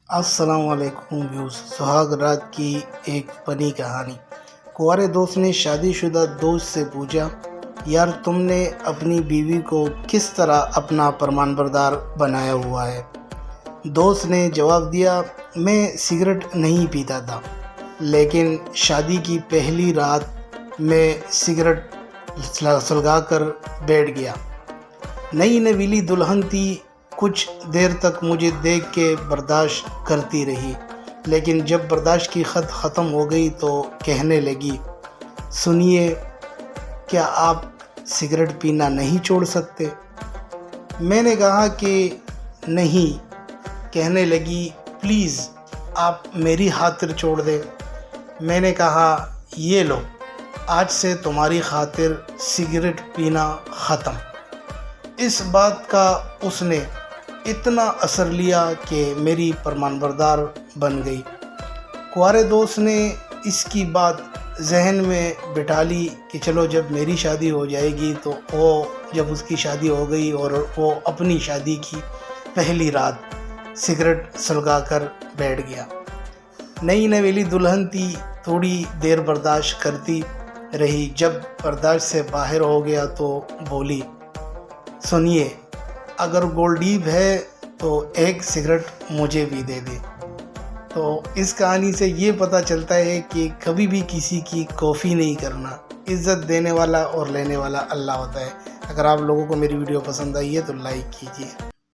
السلام علیکم ویوز، سہاگ رات کی ایک فنی کہانی۔ کنوارے دوست نے شادی شدہ دوست سے پوچھا، یار تم نے اپنی بیوی کو کس طرح اپنا فرمان بردار بنایا ہوا ہے؟ دوست نے جواب دیا، میں سگریٹ نہیں پیتا تھا، لیکن شادی کی پہلی رات میں سگریٹ سلگا کر بیٹھ گیا۔ نئی نویلی دلہن تھی، کچھ دیر تک مجھے دیکھ کے برداشت کرتی رہی، لیکن جب برداشت کی حد ختم ہو گئی تو کہنے لگی، سنیے، کیا آپ سگریٹ پینا نہیں چھوڑ سکتے؟ میں نے کہا کہ نہیں۔ کہنے لگی، پلیز آپ میری خاطر چھوڑ دیں۔ میں نے کہا، یہ لو، آج سے تمہاری خاطر سگریٹ پینا ختم۔ اس بات کا اس نے اتنا اثر لیا کہ میری فرمان بردار بن گئی۔ کنوارے دوست نے اس کی بات ذہن میں بٹھا لی کہ چلو جب میری شادی ہو جائے گی تو جب اس کی شادی ہو گئی اور وہ اپنی شادی کی پہلی رات سگریٹ سلگا کر بیٹھ گیا۔ نئی نویلی دلہن تھی، تھوڑی دیر برداشت کرتی رہی، جب برداشت سے باہر ہو گیا تو بولی، سنیے، اگر گولڈیپ ہے تو ایک سگریٹ مجھے بھی دے دے۔ تو اس کہانی سے یہ پتہ چلتا ہے کہ کبھی بھی کسی کی کاپی نہیں کرنا، عزت دینے والا اور لینے والا اللہ ہوتا ہے۔ اگر آپ لوگوں کو میری ویڈیو پسند آئی ہے تو لائک کیجیے۔